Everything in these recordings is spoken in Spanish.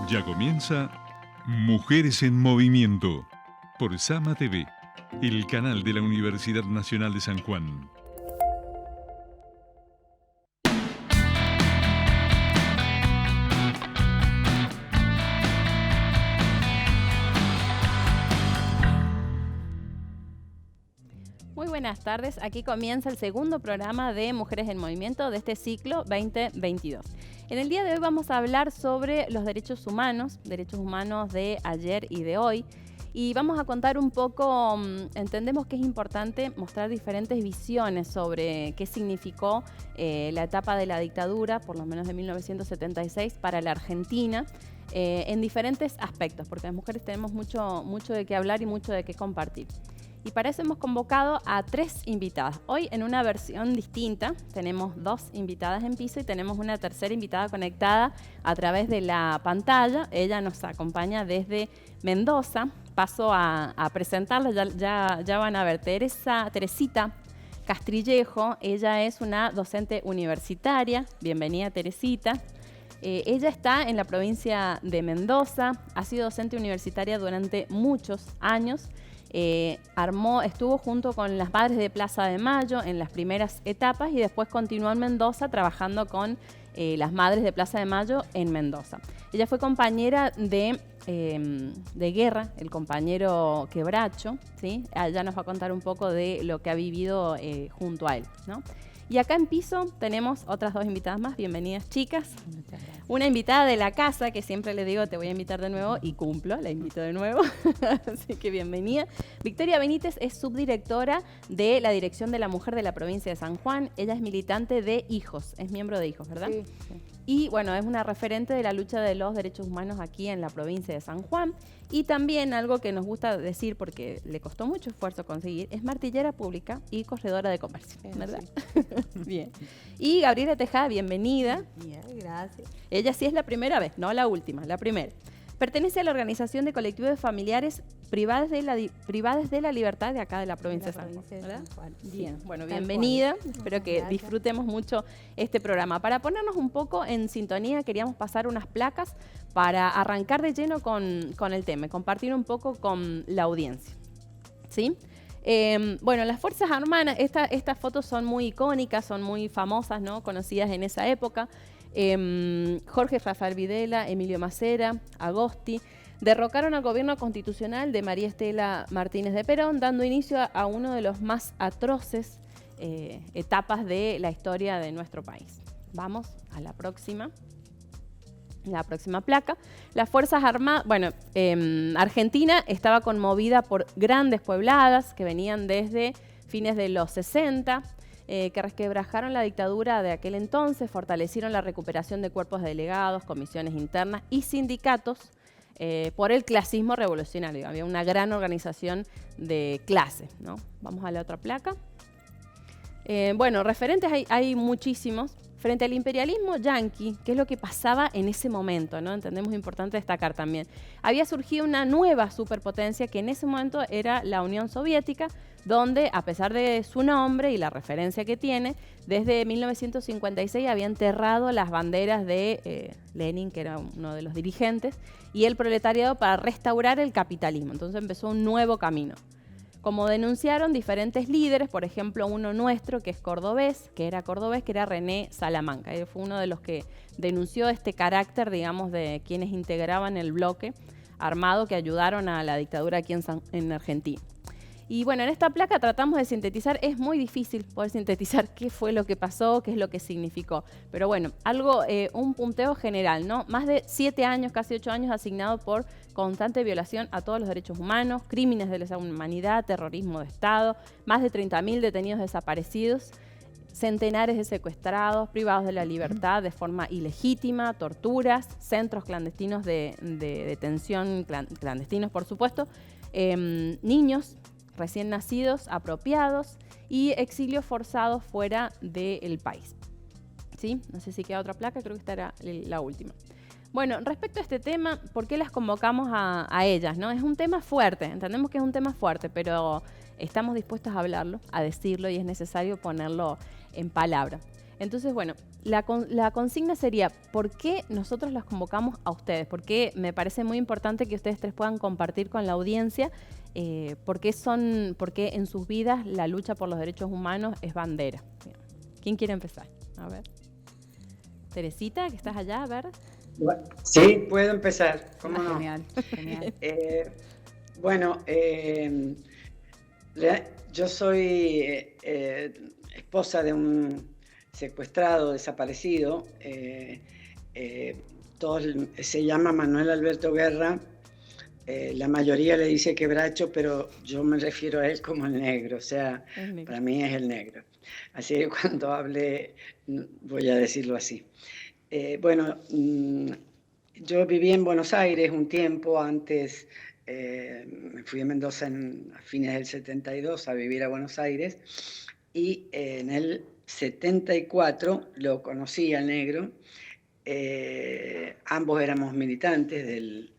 Ya comienza Mujeres en Movimiento por Sama TV, el canal de la Universidad Nacional de San Juan. Muy buenas tardes, aquí comienza el segundo programa de Mujeres en Movimiento de este ciclo 2022. En el día de hoy vamos a hablar sobre los derechos humanos de ayer y de hoy, y vamos a contar un poco, entendemos que es importante mostrar diferentes visiones sobre qué significó la etapa de la dictadura, por lo menos de 1976, para la Argentina, en diferentes aspectos, porque las mujeres tenemos mucho de qué hablar y mucho de qué compartir. Y para eso hemos convocado a 3 invitadas. Hoy en una versión distinta, tenemos 2 invitadas en piso y tenemos una tercera invitada conectada a través de la pantalla. Ella nos acompaña desde Mendoza. Paso a presentarla, ya van a ver. Teresita Castrillejo, ella es una docente universitaria. Bienvenida, Teresita. Ella está en la provincia de Mendoza, ha sido docente universitaria durante muchos años. Estuvo junto con las Madres de Plaza de Mayo en las primeras etapas y después continuó en Mendoza trabajando con las Madres de Plaza de Mayo en Mendoza. Ella fue compañera de guerra, el compañero Quebracho, ¿sí? Ella nos va a contar un poco de lo que ha vivido junto a él, ¿no? Y acá en piso tenemos otras 2 invitadas más. Bienvenidas, chicas. Una invitada de la casa, que siempre le digo, te voy a invitar de nuevo, y cumplo, la invito de nuevo. Así que bienvenida. Victoria Benítez es subdirectora de la Dirección de la Mujer de la provincia de San Juan. Ella es militante de Hijos, es miembro de Hijos, ¿verdad? Sí. Y bueno, es una referente de la lucha de los derechos humanos aquí en la provincia de San Juan. Y también algo que nos gusta decir, porque le costó mucho esfuerzo conseguir, es martillera pública y corredora de comercio, ¿verdad? Sí. Bien. Y Gabriela Tejada, bienvenida. Bien, gracias. Ella sí es la primera vez, no la última, la primera. Pertenece a la organización de colectivos de familiares privadas de la libertad de acá de la provincia de San Juan, ¿verdad? Bien, bueno, bienvenida. Espero que disfrutemos mucho este programa. Para ponernos un poco en sintonía, queríamos pasar unas placas para arrancar de lleno con el tema, y compartir un poco con la audiencia, ¿sí? Bueno, las Fuerzas Armadas, estas fotos son muy icónicas, son muy famosas, ¿no? Conocidas en esa época. Jorge Rafael Videla, Emilio Macera, Agosti, derrocaron al gobierno constitucional de María Estela Martínez de Perón, dando inicio a uno de los más atroces etapas de la historia de nuestro país. Vamos a la próxima placa. Las Fuerzas Armadas, Argentina estaba conmovida por grandes puebladas que venían desde fines de los 60, que resquebrajaron la dictadura de aquel entonces, fortalecieron la recuperación de cuerpos de delegados, comisiones internas y sindicatos por el clasismo revolucionario. Había una gran organización de clases, ¿no? Vamos a la otra placa. Referentes hay muchísimos. Frente al imperialismo yanqui, ¿qué es lo que pasaba en ese momento, ¿no? Entendemos importante destacar también. Había surgido una nueva superpotencia que en ese momento era la Unión Soviética, donde, a pesar de su nombre y la referencia que tiene, desde 1956 había enterrado las banderas de Lenin, que era uno de los dirigentes, y el proletariado para restaurar el capitalismo. Entonces empezó un nuevo camino. Como denunciaron diferentes líderes, por ejemplo, uno nuestro que era René Salamanca. Él fue uno de los que denunció este carácter, digamos, de quienes integraban el bloque armado que ayudaron a la dictadura aquí en Argentina. Y bueno, en esta placa tratamos de sintetizar, es muy difícil poder sintetizar qué fue lo que pasó, qué es lo que significó. Pero bueno, un punteo general, ¿no? Más de 7 años, casi 8 años asignados por constante violación a todos los derechos humanos, crímenes de lesa humanidad, terrorismo de Estado, más de 30.000 detenidos desaparecidos, centenares de secuestrados, privados de la libertad de forma ilegítima, torturas, centros clandestinos de detención, clandestinos por supuesto, niños recién nacidos, apropiados y exilios forzados fuera del país. ¿Sí? No sé si queda otra placa, creo que esta era la última. Bueno, respecto a este tema, ¿por qué las convocamos a ellas, ¿no? Es un tema fuerte, entendemos que es un tema fuerte, pero estamos dispuestos a hablarlo, a decirlo y es necesario ponerlo en palabra. Entonces, bueno, La consigna sería, ¿por qué nosotros los convocamos a ustedes? Porque me parece muy importante que ustedes tres puedan compartir con la audiencia por qué en sus vidas la lucha por los derechos humanos es bandera. Bien. ¿Quién quiere empezar? A ver. Teresita, que estás allá, a ver. Sí, puedo empezar, ¿cómo no? Genial, genial. Bueno, yo soy esposa de un secuestrado, desaparecido. Se llama Manuel Alberto Guerra. La mayoría le dice Quebracho, pero yo me refiero a él como el negro, o sea, para mí es el negro. Así que cuando hable voy a decirlo así. Bueno, yo viví en Buenos Aires un tiempo antes, me fui a Mendoza a fines del 72 a vivir a Buenos Aires, y en el 74 lo conocí al negro. Ambos éramos militantes del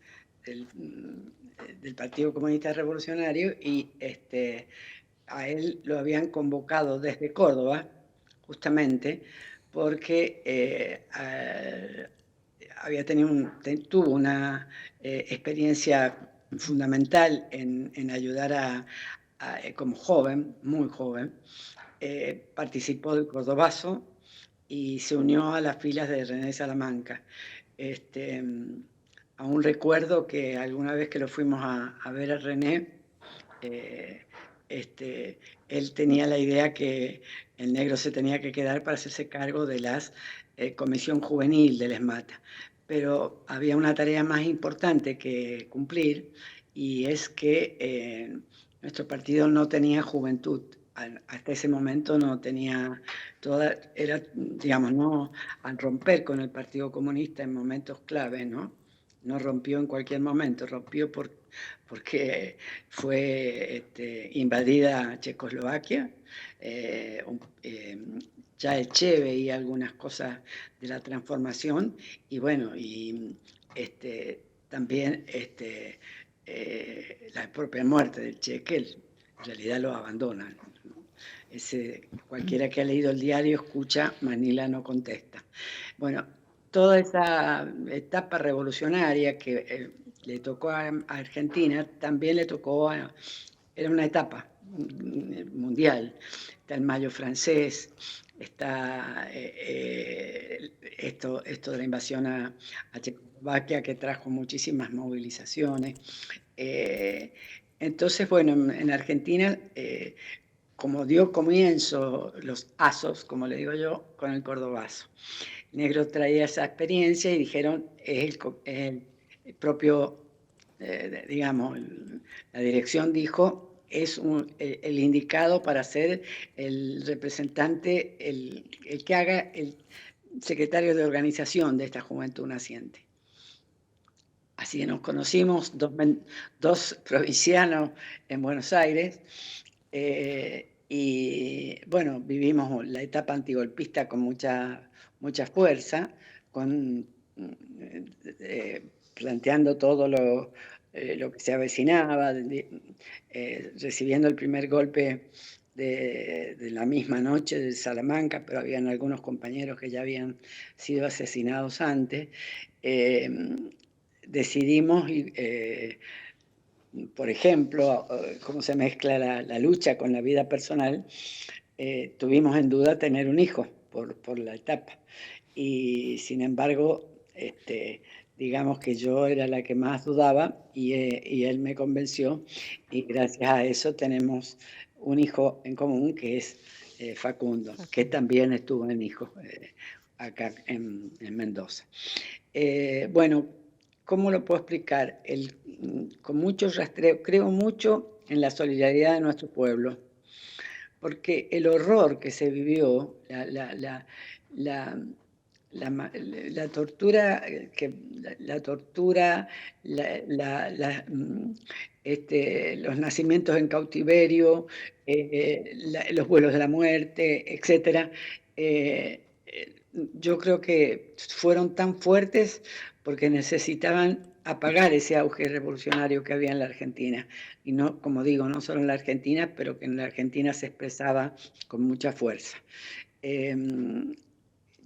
Partido Comunista Revolucionario, y a él lo habían convocado desde Córdoba, justamente porque tuvo una experiencia fundamental en ayudar como joven, muy joven. Participó del Cordobazo y se unió a las filas de René Salamanca. Aún recuerdo que alguna vez que lo fuimos a ver a René, él tenía la idea que el negro se tenía que quedar para hacerse cargo de la comisión juvenil del ESMATA. Pero había una tarea más importante que cumplir, y es que nuestro partido no tenía juventud. Hasta ese momento no tenía digamos, no, al romper con el Partido Comunista en momentos clave, ¿no? No rompió en cualquier momento, rompió porque fue invadida Checoslovaquia. Ya el Che veía algunas cosas de la transformación, y bueno, y también la propia muerte del Che, que él en realidad lo abandona. Cualquiera que ha leído el diario escucha Manila no contesta. Bueno, toda esa etapa revolucionaria que le tocó a Argentina, también le tocó era una etapa mundial. Está el Mayo francés, está esto de la invasión a Checoslovaquia, que trajo muchísimas movilizaciones. Entonces, bueno, en Argentina, como dio comienzo los ASOS, como le digo yo, con el Cordobazo. El negro traía esa experiencia y dijeron, es el propio, digamos, la dirección dijo, es el indicado para ser el representante, el que haga el secretario de organización de esta juventud naciente. Así que nos conocimos, dos provincianos en Buenos Aires, y bueno, vivimos la etapa antigolpista con mucha fuerza, planteando todo lo que se avecinaba, recibiendo el primer golpe de la misma noche de Salamanca, pero habían algunos compañeros que ya habían sido asesinados antes. Decidimos, por ejemplo, cómo se mezcla la lucha con la vida personal. Tuvimos en duda tener un hijo por la etapa, y sin embargo, digamos que yo era la que más dudaba, y él me convenció, y gracias a eso tenemos un hijo en común, que es Facundo, que también estuvo en hijos acá en Mendoza. Bueno, ¿cómo lo puedo explicar? Con mucho rastreo, creo mucho en la solidaridad de nuestro pueblo, porque el horror que se vivió, la tortura, los nacimientos en cautiverio, los vuelos de la muerte, etc. Yo creo que fueron tan fuertes porque necesitaban apagar ese auge revolucionario que había en la Argentina. Y no, como digo, no solo en la Argentina, pero que en la Argentina se expresaba con mucha fuerza.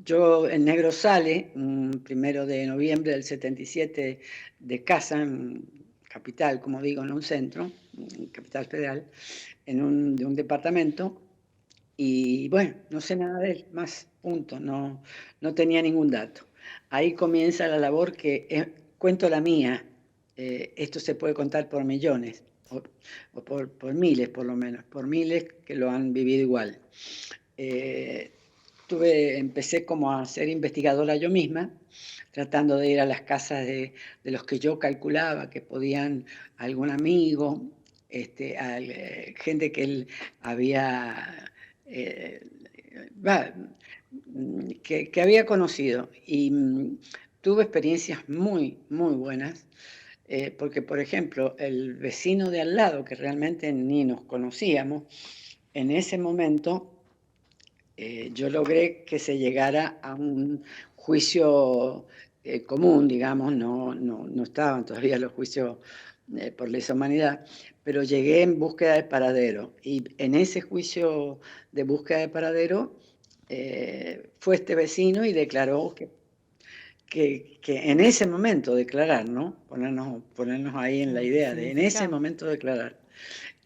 Yo, el negro sale, 1 de noviembre del 77, de casa, en capital, como digo, en un centro, en Capital Federal, de un departamento, y bueno, no sé nada de él, más, punto, no tenía ningún dato. Ahí comienza la labor cuento la mía, esto se puede contar por millones, o por miles por lo menos, por miles que lo han vivido igual. Empecé como a ser investigadora yo misma, tratando de ir a las casas de los que yo calculaba que podían, algún amigo, gente que él había, que había conocido. Y tuve experiencias muy, muy buenas, porque, por ejemplo, el vecino de al lado, que realmente ni nos conocíamos, en ese momento yo logré que se llegara a un juicio común, digamos, no estaban todavía los juicios por lesa humanidad, pero llegué en búsqueda de paradero. Y en ese juicio de búsqueda de paradero fue este vecino y declaró que en ese momento declarar, ¿no? Ponernos ahí en la idea de en ese momento declarar.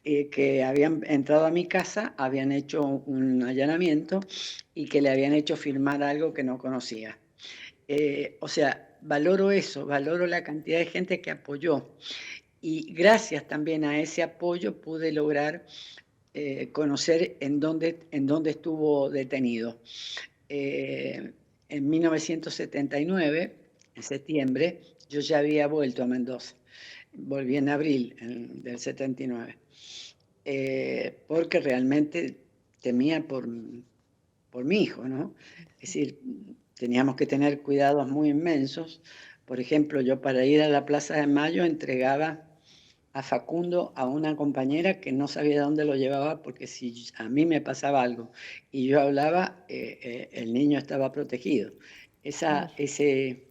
Que habían entrado a mi casa, habían hecho un allanamiento y que le habían hecho firmar algo que no conocía. O sea, valoro eso, valoro la cantidad de gente que apoyó. Y gracias también a ese apoyo pude lograr conocer en dónde estuvo detenido. En 1979, en septiembre, yo ya había vuelto a Mendoza. Volví en abril del 79. Porque realmente temía por mi hijo, ¿no? Es decir, teníamos que tener cuidados muy inmensos. Por ejemplo, yo para ir a la Plaza de Mayo entregaba a Facundo a una compañera que no sabía dónde lo llevaba, porque si a mí me pasaba algo y yo hablaba, el niño estaba protegido. Ese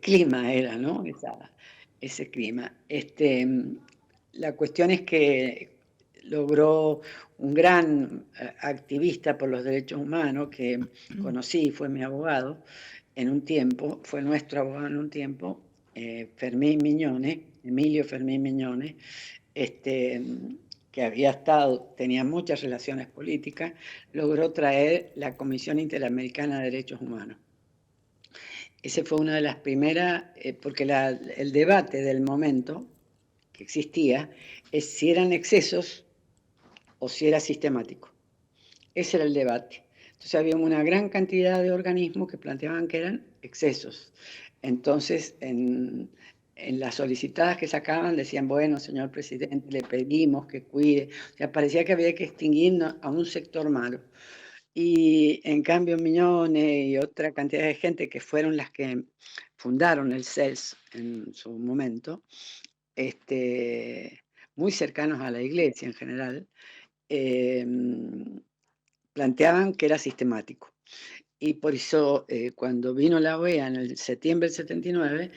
clima era, ¿no? Ese clima. La cuestión es que logró un gran activista por los derechos humanos que conocí, fue mi abogado en un tiempo, fue nuestro abogado en un tiempo, Fermín Miñones, Emilio Fermín Miñones, que tenía muchas relaciones políticas, logró traer la Comisión Interamericana de Derechos Humanos. Esa fue una de las primeras, porque el debate del momento que existía es si eran excesos o si era sistemático. Ese era el debate. Entonces había una gran cantidad de organismos que planteaban que eran excesos. Entonces, en las solicitadas que sacaban decían, bueno, señor presidente, le pedimos que cuide. O sea, parecía que había que extinguir a un sector malo. Y en cambio Miñones y otra cantidad de gente que fueron las que fundaron el CELS en su momento, muy cercanos a la iglesia en general, planteaban que era sistemático. Y por eso cuando vino la OEA en el septiembre del 79,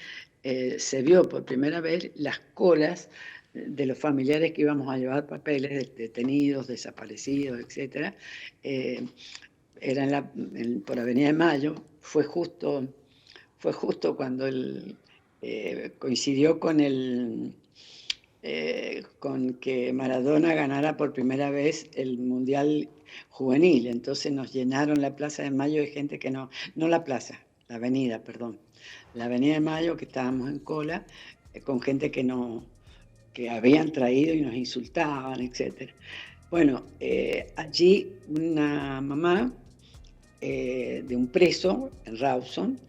se vio por primera vez las colas de los familiares que íbamos a llevar papeles de detenidos, desaparecidos, etc. Era por Avenida de Mayo. Fue justo cuando coincidió con que Maradona ganara por primera vez el Mundial Juvenil. Entonces nos llenaron la Plaza de Mayo de gente que no la plaza, la avenida, perdón. La Avenida de Mayo, que estábamos en cola, con gente que habían traído y nos insultaban, etc. Bueno, allí una mamá de un preso en Rawson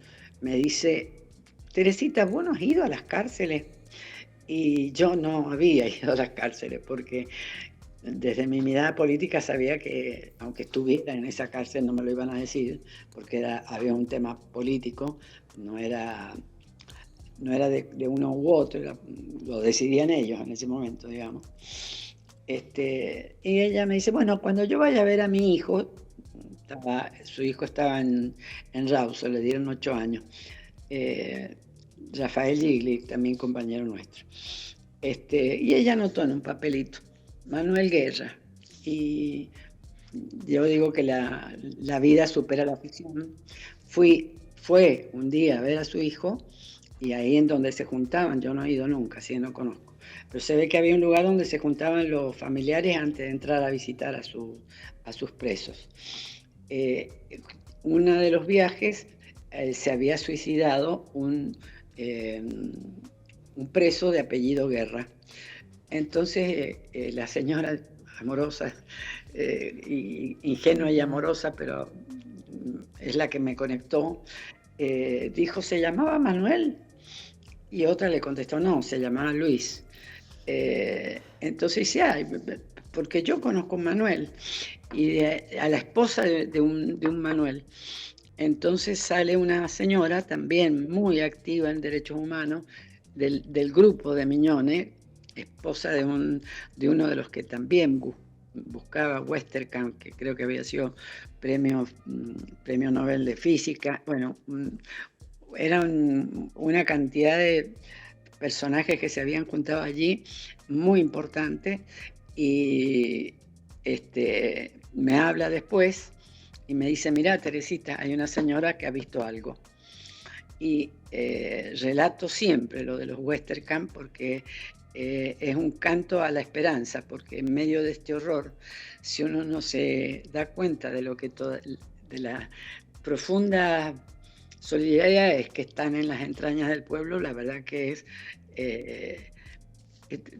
me dice, Teresita, ¿vos no has ido a las cárceles? Y yo no había ido a las cárceles porque desde mi mirada política sabía que aunque estuviera en esa cárcel no me lo iban a decir porque había un tema político, no era de uno u otro, lo decidían ellos en ese momento, digamos. Y ella me dice, bueno, cuando yo vaya a ver a mi hijo, su hijo estaba en Rawson, le dieron 8 años, Rafael Gigli, también compañero nuestro. Y ella anotó en un papelito, Manuel Guerra. Y yo digo que la vida supera la ficción. Fue un día a ver a su hijo y ahí en donde se juntaban, yo no he ido nunca, así que no conozco, pero se ve que había un lugar donde se juntaban los familiares antes de entrar a visitar a sus presos. Eh, Uno de los viajes se había suicidado un preso de apellido Guerra. Entonces la señora amorosa, ingenua y amorosa, pero es la que me conectó, dijo, ¿se llamaba Manuel? Y otra le contestó, no, se llamaba Luis. Entonces dice, ay, porque yo conozco a Manuel y a la esposa de un Manuel. Entonces sale una señora también muy activa en derechos humanos del grupo de Miñones, esposa de uno de los que también buscaba Westerkamp, que creo que había sido premio Nobel de Física. Bueno, eran una cantidad de personajes que se habían juntado allí, muy importantes, y me habla después y me dice, mira, Teresita, hay una señora que ha visto algo. Y relato siempre lo de los Westerkamp porque es un canto a la esperanza, porque en medio de este horror, si uno no se da cuenta de lo que de la profunda solidaridad es que están en las entrañas del pueblo, la verdad que es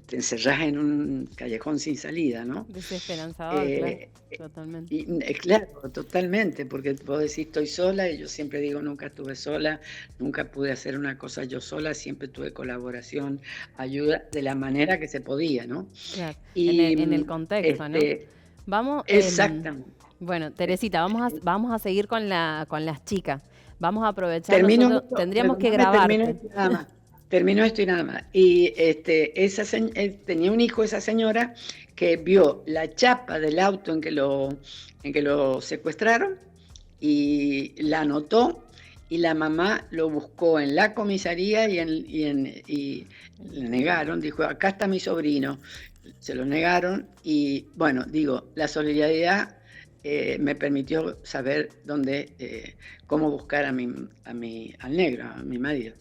te encerrás en un callejón sin salida, ¿no? Desesperanzador, claro, totalmente. Claro, totalmente, porque vos decís estoy sola y yo siempre digo nunca estuve sola, nunca pude hacer una cosa yo sola, siempre tuve colaboración, ayuda de la manera que se podía, ¿no? Claro, Y en el contexto, ¿no? Vamos, exactamente. bueno, Teresita, vamos a seguir con las chicas. Vamos a aprovechar, Termino nosotros esto, tendríamos que perdóname, termino grabarte. esto nada más. Terminó esto y nada más. Y tenía un hijo esa señora que vio la chapa del auto en que lo secuestraron y la anotó y la mamá lo buscó en la comisaría y le negaron, dijo, acá está mi sobrino. Se lo negaron y bueno, digo, la solidaridad me permitió saber cómo buscar al negro, a mi marido.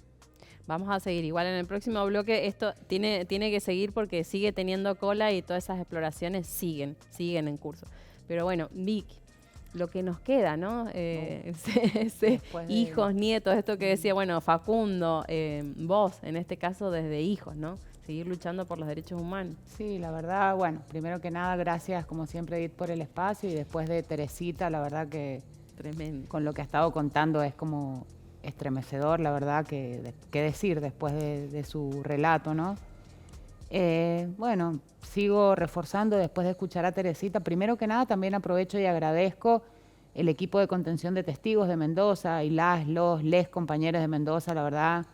Vamos a seguir. Igual en el próximo bloque esto tiene que seguir porque sigue teniendo cola y todas esas exploraciones siguen en curso. Pero bueno, Vicky, lo que nos queda, ¿no? Hijos, nietos, esto que decía, bueno, Facundo, vos, en este caso desde hijos, ¿no? Seguir luchando por los derechos humanos. Sí, la verdad, bueno, primero que nada, gracias como siempre Edith por el espacio y después de Teresita, la verdad que tremendo. Con lo que ha estado contando es como estremecedor, la verdad, qué decir después de su relato, ¿no? Bueno, sigo reforzando después de escuchar a Teresita. Primero que nada, también aprovecho y agradezco el equipo de contención de testigos de Mendoza y les compañeros de Mendoza, la verdad,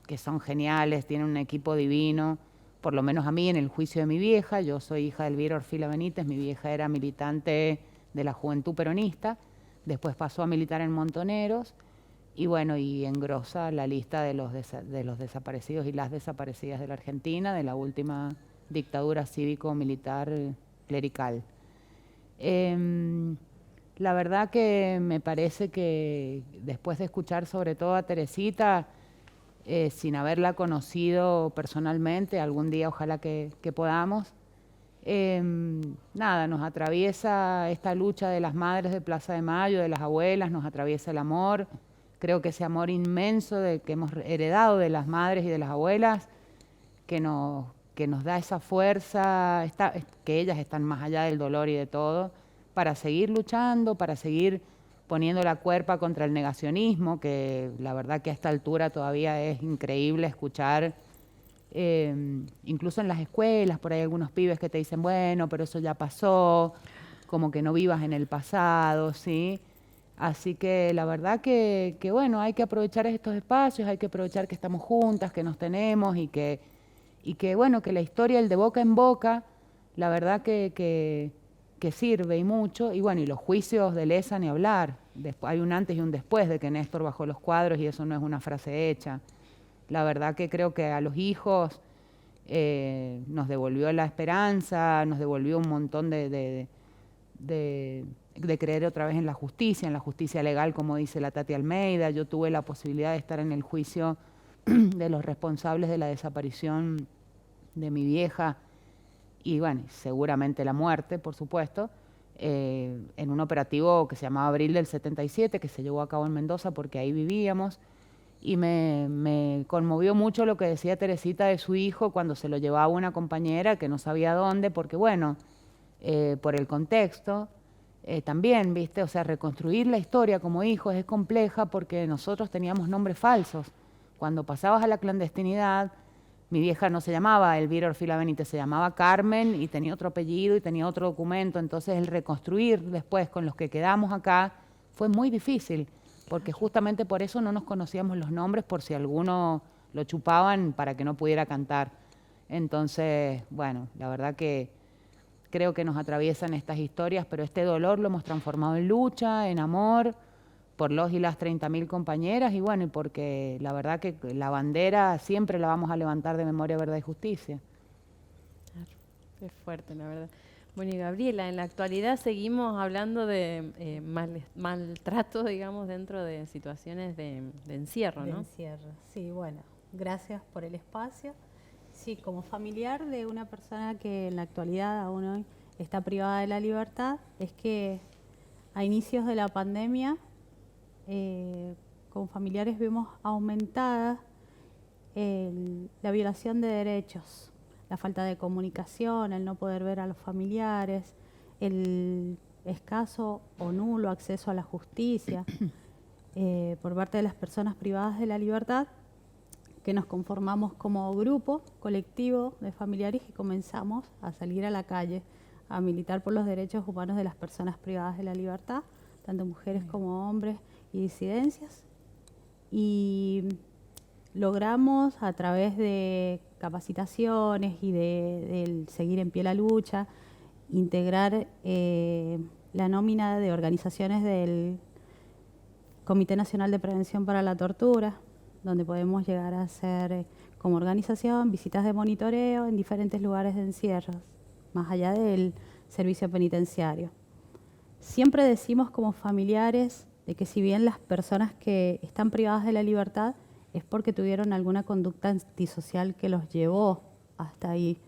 que son geniales, tienen un equipo divino. Por lo menos a mí, en el juicio de mi vieja, yo soy hija de Elvira Orfila Benítez, mi vieja era militante de la Juventud Peronista, después pasó a militar en Montoneros, y bueno, y engrosa la lista de los desaparecidos y las desaparecidas de la Argentina, de la última dictadura cívico-militar clerical. La verdad que me parece que después de escuchar sobre todo a Teresita, sin haberla conocido personalmente, algún día ojalá que podamos, nada, nos atraviesa esta lucha de las madres de Plaza de Mayo, de las abuelas, nos atraviesa el amor. Creo que ese amor inmenso que hemos heredado de las madres y de las abuelas, que nos da esa fuerza, que ellas están más allá del dolor y de todo, para seguir luchando, para seguir poniendo la cuerpa contra el negacionismo, que la verdad que a esta altura todavía es increíble escuchar, incluso en las escuelas, por ahí algunos pibes que te dicen, bueno, pero eso ya pasó, como que no vivas en el pasado, ¿sí? Así que la verdad que bueno, hay que aprovechar estos espacios, hay que aprovechar que estamos juntas, que nos tenemos y que bueno, que la historia, el de boca en boca, la verdad que sirve y mucho. Y bueno, y los juicios de Lesa ni hablar. Hay un antes y un después de que Néstor bajó los cuadros y eso no es una frase hecha. La verdad que creo que a los hijos nos devolvió la esperanza, nos devolvió un montón de de creer otra vez en la justicia legal, como dice la Tati Almeida. Yo tuve la posibilidad de estar en el juicio de los responsables de la desaparición de mi vieja y, bueno, seguramente la muerte, por supuesto, en un operativo que se llamaba Abril del 77, que se llevó a cabo en Mendoza porque ahí vivíamos. Y me conmovió mucho lo que decía Teresita de su hijo cuando se lo llevaba una compañera que no sabía dónde, porque bueno, por el contexto, también, ¿viste? O sea, reconstruir la historia como hijos es compleja porque nosotros teníamos nombres falsos. Cuando pasabas a la clandestinidad, mi vieja no se llamaba Elvira Orfila Benítez, se llamaba Carmen y tenía otro apellido y tenía otro documento. Entonces el reconstruir después con los que quedamos acá fue muy difícil, porque justamente por eso no nos conocíamos los nombres, por si alguno lo chupaban para que no pudiera cantar. Entonces, bueno, la verdad que creo que nos atraviesan estas historias, pero este dolor lo hemos transformado en lucha, en amor, por los y las 30.000 compañeras, y bueno, y porque la verdad que la bandera siempre la vamos a levantar de memoria, verdad y justicia. Claro, es fuerte, la verdad. Bueno, y Gabriela, en la actualidad seguimos hablando de maltrato, digamos, dentro de situaciones de encierro, ¿no? De encierro, sí, bueno, gracias por el espacio. Sí, como familiar de una persona que en la actualidad aún hoy está privada de la libertad, es que a inicios de la pandemia, como familiares vemos aumentada la violación de derechos, la falta de comunicación, el no poder ver a los familiares, el escaso o nulo acceso a la justicia por parte de las personas privadas de la libertad, que nos conformamos como grupo colectivo de familiares y comenzamos a salir a la calle a militar por los derechos humanos de las personas privadas de la libertad, tanto mujeres como hombres y disidencias. Y logramos a través de capacitaciones y del seguir en pie la lucha, integrar la nómina de organizaciones del Comité Nacional de Prevención para la Tortura, donde podemos llegar a hacer como organización visitas de monitoreo en diferentes lugares de encierros, más allá del servicio penitenciario. Siempre decimos como familiares de que si bien las personas que están privadas de la libertad es porque tuvieron alguna conducta antisocial que los llevó hasta ahí,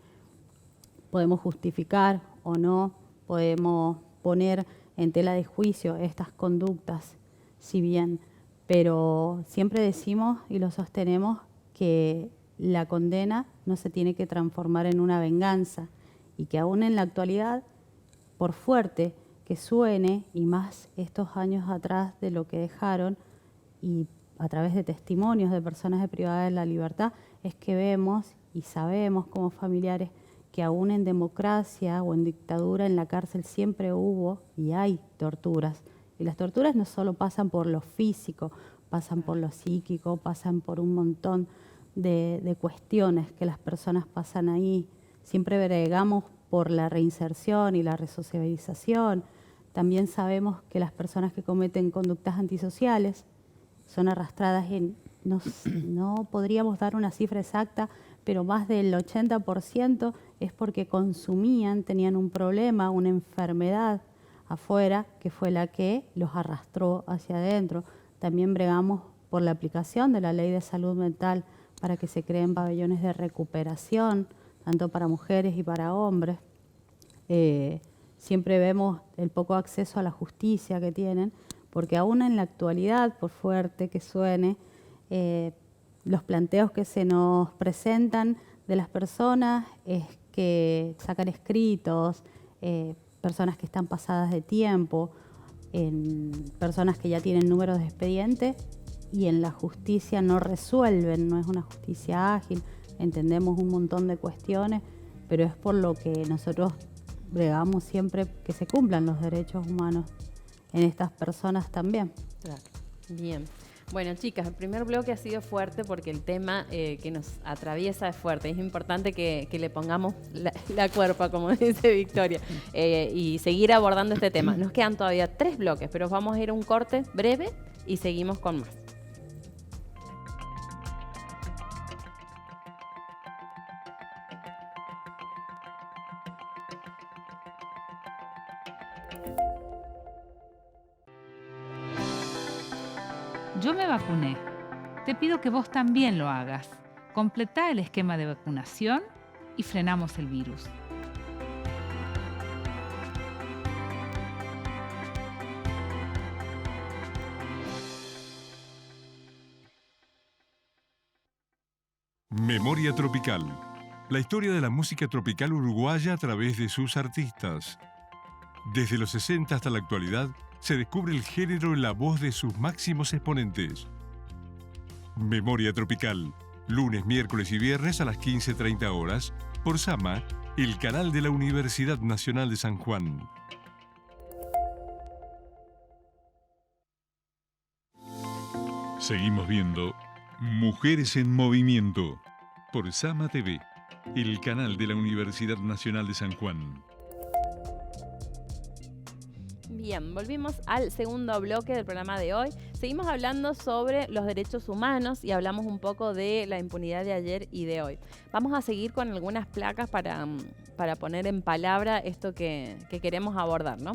podemos justificar o no, podemos poner en tela de juicio estas conductas, si bien, pero siempre decimos y lo sostenemos que la condena no se tiene que transformar en una venganza y que aún en la actualidad, por fuerte que suene, y más estos años atrás de lo que dejaron y a través de testimonios de personas privadas de la libertad, es que vemos y sabemos como familiares que aún en democracia o en dictadura en la cárcel siempre hubo y hay torturas. Y las torturas no solo pasan por lo físico, pasan por lo psíquico, pasan por un montón de cuestiones que las personas pasan ahí. Siempre bregamos por la reinserción y la resocialización. También sabemos que las personas que cometen conductas antisociales son arrastradas en, no podríamos dar una cifra exacta, pero más del 80% es porque consumían, tenían un problema, una enfermedad afuera, que fue la que los arrastró hacia adentro. También bregamos por la aplicación de la Ley de Salud Mental para que se creen pabellones de recuperación, tanto para mujeres y para hombres. Siempre vemos el poco acceso a la justicia que tienen, porque aún en la actualidad, por fuerte que suene, los planteos que se nos presentan de las personas es que sacan escritos, personas que están pasadas de tiempo, en personas que ya tienen números de expediente y en la justicia no resuelven, no es una justicia ágil, entendemos un montón de cuestiones, pero es por lo que nosotros bregamos siempre que se cumplan los derechos humanos en estas personas también. Claro. Bien. Bueno, chicas, el primer bloque ha sido fuerte porque el tema que nos atraviesa es fuerte. Es importante que le pongamos la cuerpa, como dice Victoria, y seguir abordando este tema. Nos quedan todavía 3 bloques, pero vamos a ir a un corte breve y seguimos con más. Yo me vacuné. Te pido que vos también lo hagas. Completá el esquema de vacunación y frenamos el virus. Memoria Tropical. La historia de la música tropical uruguaya a través de sus artistas. Desde los 60 hasta la actualidad, se descubre el género en la voz de sus máximos exponentes. Memoria Tropical. Lunes, miércoles y viernes a las 15:30 horas por Sama, el canal de la Universidad Nacional de San Juan. Seguimos viendo Mujeres en Movimiento por Sama TV, el canal de la Universidad Nacional de San Juan. Bien, volvimos al segundo bloque del programa de hoy. Seguimos hablando sobre los derechos humanos y hablamos un poco de la impunidad de ayer y de hoy. Vamos a seguir con algunas placas para poner en palabra esto que queremos abordar, ¿no?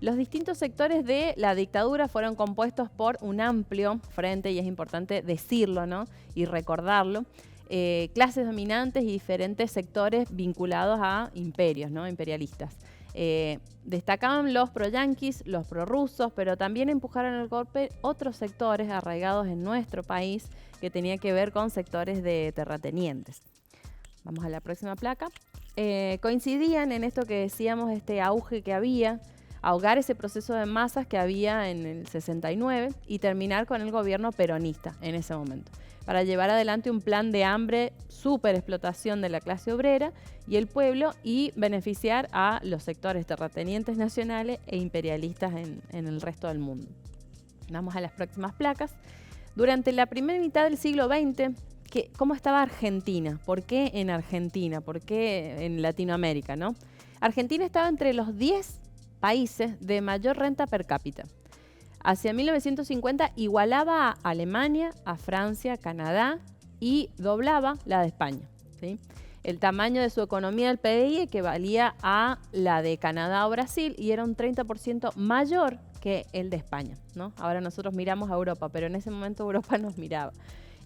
Los distintos sectores de la dictadura fueron compuestos por un amplio frente, y es importante decirlo, ¿no? Y recordarlo, clases dominantes y diferentes sectores vinculados a imperios, ¿no? Imperialistas. Destacaban los pro-yanquis, los prorrusos, pero también empujaron el golpe otros sectores arraigados en nuestro país que tenía que ver con sectores de terratenientes. Vamos a la próxima placa. Coincidían en esto que decíamos, este auge que había, ahogar ese proceso de masas que había en el 69 y terminar con el gobierno peronista en ese momento, para llevar adelante un plan de hambre, superexplotación de la clase obrera y el pueblo y beneficiar a los sectores terratenientes nacionales e imperialistas en el resto del mundo. Vamos a las próximas placas. Durante la primera mitad del siglo XX, ¿cómo estaba Argentina? ¿Por qué en Argentina? ¿Por qué en Latinoamérica, no? Argentina estaba entre los 10 países de mayor renta per cápita. Hacia 1950 igualaba a Alemania, a Francia, Canadá y doblaba la de España, ¿sí? El tamaño de su economía del PBI equivalía a la de Canadá o Brasil y era un 30% mayor que el de España, ¿no? Ahora nosotros miramos a Europa, pero en ese momento Europa nos miraba.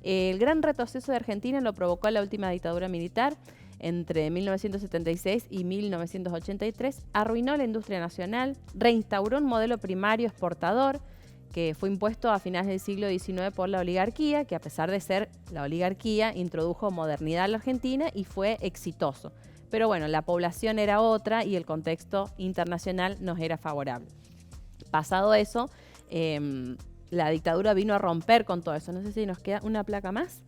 El gran retroceso de Argentina lo provocó la última dictadura militar. Entre 1976 y 1983, arruinó la industria nacional, reinstauró un modelo primario exportador que fue impuesto a finales del siglo XIX por la oligarquía, que a pesar de ser la oligarquía, introdujo modernidad a la Argentina y fue exitoso. Pero bueno, la población era otra y el contexto internacional nos era favorable. Pasado eso, la dictadura vino a romper con todo eso. No sé si nos queda una placa más.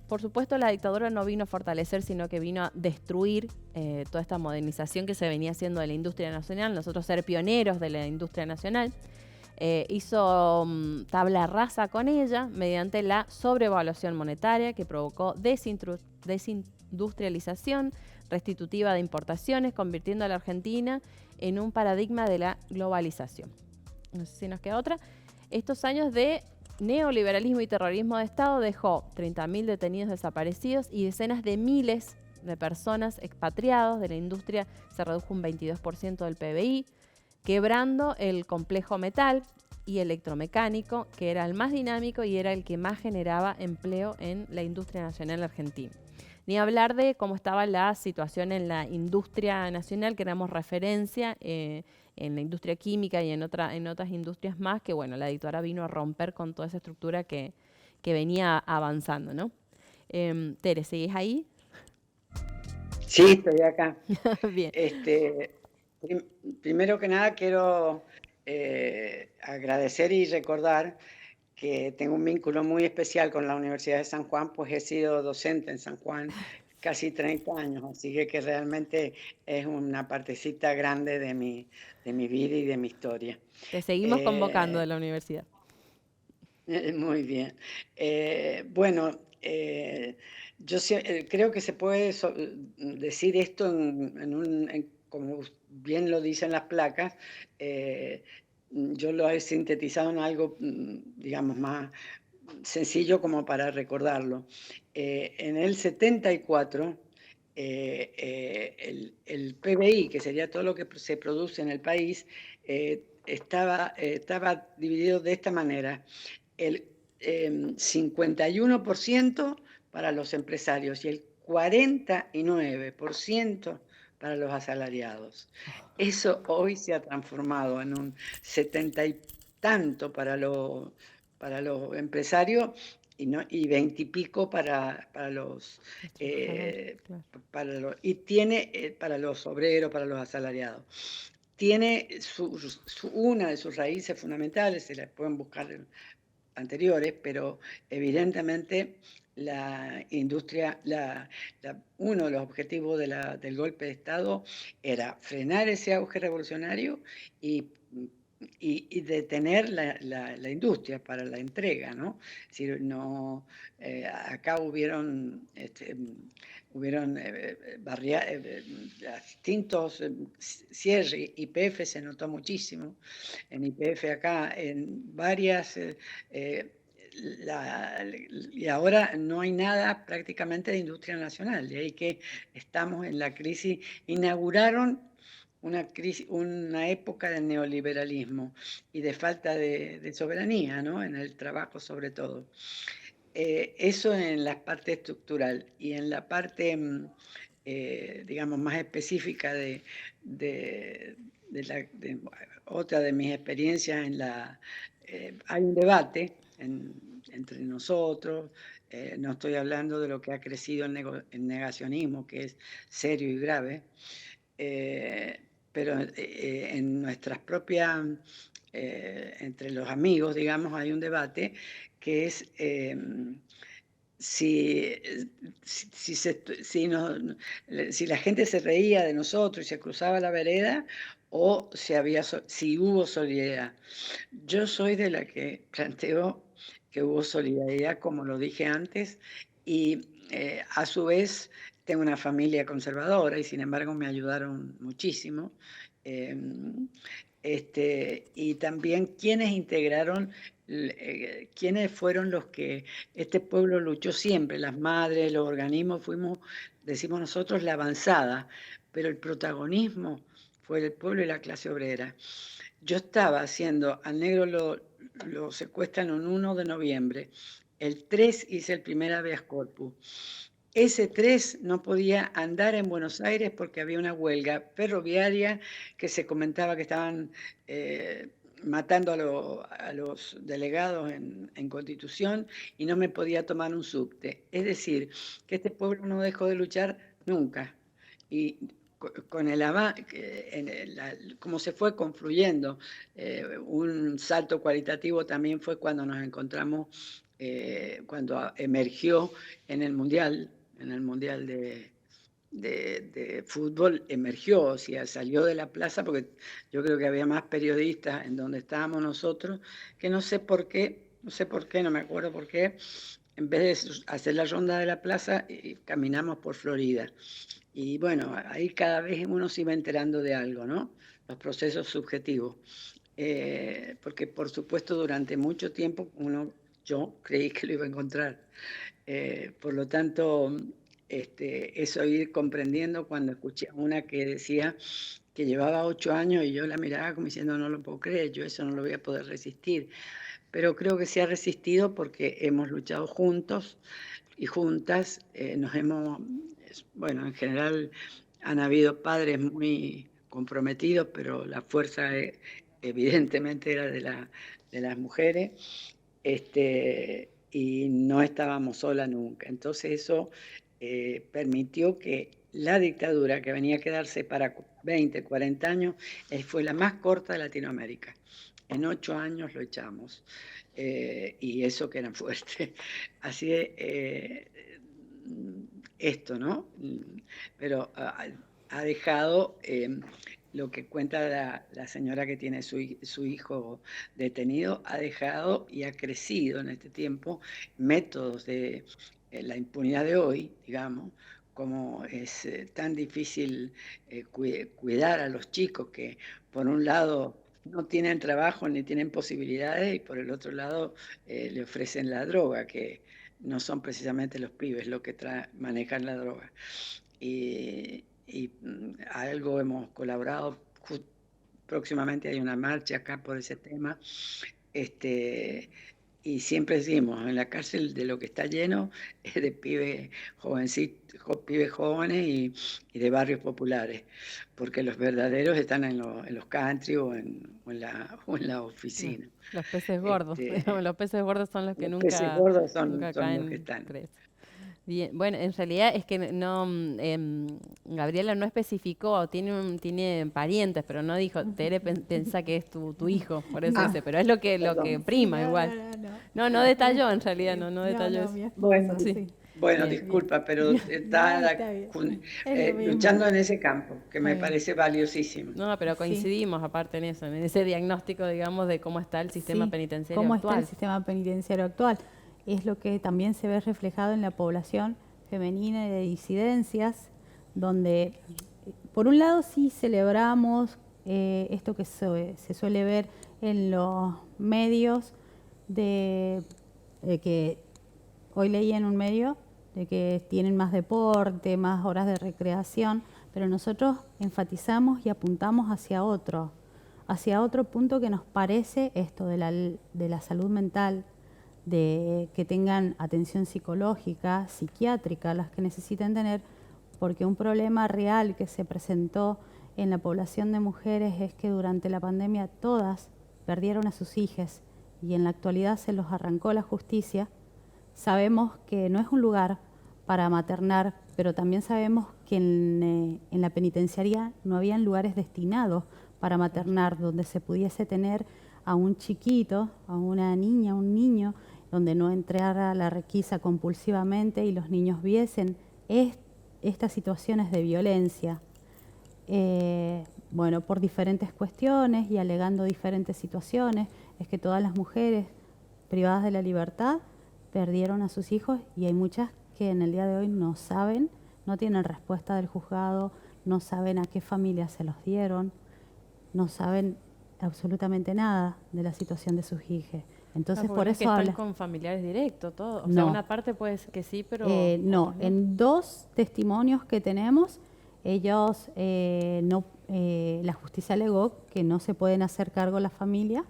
Por supuesto, la dictadura no vino a fortalecer, sino que vino a destruir toda esta modernización que se venía haciendo de la industria nacional. Nosotros ser pioneros de la industria nacional. Hizo tabla rasa con ella mediante la sobrevaluación monetaria que provocó desindustrialización restitutiva de importaciones, convirtiendo a la Argentina en un paradigma de la globalización. No sé si nos queda otra. Estos años de neoliberalismo y terrorismo de Estado dejó 30.000 detenidos desaparecidos y decenas de miles de personas expatriados de la industria. Se redujo un 22% del PBI, quebrando el complejo metal y electromecánico, que era el más dinámico y era el que más generaba empleo en la industria nacional argentina. Ni hablar de cómo estaba la situación en la industria nacional, que éramos referencia en la industria química y en otras industrias más, que bueno, la dictadura vino a romper con toda esa estructura que venía avanzando, ¿no? Tere, ¿seguís ahí? Sí, estoy acá. Bien. Primero que nada quiero agradecer y recordar que tengo un vínculo muy especial con la Universidad de San Juan, pues he sido docente en San Juan casi 30 años, así que realmente es una partecita grande de mi vida y de mi historia. Te seguimos convocando de la universidad. Muy bien. Bueno, yo creo que se puede decir esto como bien lo dicen las placas. Yo lo he sintetizado en algo, digamos, más sencillo como para recordarlo. En el 74, el PBI, que sería todo lo que se produce en el país, estaba dividido de esta manera. El 51% para los empresarios y el 49% para los asalariados. Eso hoy se ha transformado en un 70 y tanto para los empresarios y 20 y pico para los para los obreros, para los asalariados. Tiene una de sus raíces fundamentales, se las pueden buscar anteriores, pero evidentemente la industria, uno de los objetivos del golpe de Estado era frenar ese auge revolucionario y detener la industria para la entrega, ¿no? Es decir, acá hubieron distintos cierres. YPF se notó muchísimo. En YPF acá, en varias... y ahora no hay nada prácticamente de industria nacional, de ahí que estamos en la crisis. Inauguraron una época de neoliberalismo y de falta de soberanía, ¿no? En el trabajo sobre todo. Eso en la parte estructural, y en la parte, digamos, más específica de otra de mis experiencias hay un debate entre nosotros. No estoy hablando de lo que ha crecido el negacionismo, que es serio y grave, pero en nuestras propias, entre los amigos, digamos, hay un debate que es si la gente se reía de nosotros y se cruzaba la vereda, o si hubo solidaridad. Yo soy de la que planteo que hubo solidaridad, como lo dije antes, y a su vez tengo una familia conservadora y sin embargo me ayudaron muchísimo. Y también quienes fueron los que este pueblo luchó siempre, las madres, los organismos, decimos nosotros, la avanzada, pero el protagonismo fue el pueblo y la clase obrera. Yo estaba haciendo, al negro lo secuestran el 1 de noviembre, el 3 hice el primer habeas corpus. Ese 3 no podía andar en Buenos Aires porque había una huelga ferroviaria que se comentaba que estaban matando a los delegados en Constitución, y no me podía tomar un subte. Es decir, que este pueblo no dejó de luchar nunca. Y con el avance, como se fue confluyendo, un salto cualitativo también fue cuando nos encontramos, cuando emergió en el Mundial de fútbol, emergió, o sea, salió de la plaza, porque yo creo que había más periodistas en donde estábamos nosotros, que no sé por qué, no me acuerdo por qué, en vez de hacer la ronda de la plaza, caminamos por Florida. Y bueno, ahí cada vez uno se iba enterando de algo, ¿no? Los procesos subjetivos. Porque por supuesto durante mucho tiempo yo creí que lo iba a encontrar. Por lo tanto, eso ir comprendiendo cuando escuché a una que decía que llevaba 8 años y yo la miraba como diciendo, no lo puedo creer, yo eso no lo voy a poder resistir. Pero creo que se ha resistido porque hemos luchado juntos y juntas. Bueno, en general han habido padres muy comprometidos, pero la fuerza evidentemente era de las mujeres. Y no estábamos solas nunca. Entonces eso permitió que la dictadura, que venía a quedarse para 20, 40 años, fue la más corta de Latinoamérica. En 8 años lo echamos, y eso que era fuerte. Así esto, ¿no? Pero ha dejado... lo que cuenta la señora que tiene su hijo detenido, ha dejado y ha crecido en este tiempo métodos de la impunidad de hoy, digamos, como es tan difícil cuidar a los chicos que por un lado no tienen trabajo ni tienen posibilidades, y por el otro lado le ofrecen la droga, que no son precisamente los pibes los que manejan la droga. algo hemos colaborado. Próximamente hay una marcha acá por ese tema. Y siempre decimos, en la cárcel de lo que está lleno es de pibes jovencitos, pibes jóvenes y de barrios populares, porque los verdaderos están en los country o en la oficina. Los peces gordos. Los peces gordos son los que Los peces nunca, gordos son nunca los caen que están. presos. Bien, bueno, en realidad es que no, Gabriela no especificó, tiene parientes, pero no dijo, Tere piensa que es tu hijo, por eso dice, pero es lo que prima igual. No detalló en realidad, no detalló eso. Bueno, Sí. Bueno, Bien. disculpa, pero está luchando en ese campo, que me parece valiosísimo. No, pero coincidimos aparte en eso, en ese diagnóstico, digamos, de cómo está el sistema penitenciario cómo actual. está el sistema penitenciario actual. Es lo que también se ve reflejado en la población femenina y de disidencias, donde por un lado sí celebramos esto que se suele ver en los medios, de que hoy leí en un medio de que tienen más deporte, más horas de recreación, pero nosotros enfatizamos y apuntamos hacia otro punto que nos parece esto de la salud mental, de que tengan atención psicológica, psiquiátrica, las que necesiten tener, porque un problema real que se presentó en la población de mujeres es que durante la pandemia todas perdieron a sus hijas y en la actualidad se los arrancó la justicia. Sabemos que no es un lugar para maternar, pero también sabemos que en la penitenciaría no habían lugares destinados para maternar, donde se pudiese tener a un chiquito, a una niña, un niño, donde no entrara la requisa compulsivamente y los niños viesen estas situaciones de violencia. Bueno, por diferentes cuestiones y alegando diferentes situaciones, es que todas las mujeres privadas de la libertad perdieron a sus hijos y hay muchas que en el día de hoy no saben, no tienen respuesta del juzgado, no saben a qué familia se los dieron, no saben absolutamente nada de la situación de sus hijas. Entonces, por eso están con familiares directos, todo. O sea, una parte puede ser que sí, pero... no, en 2 testimonios que tenemos, ellos, la justicia alegó que no se pueden hacer cargo la familia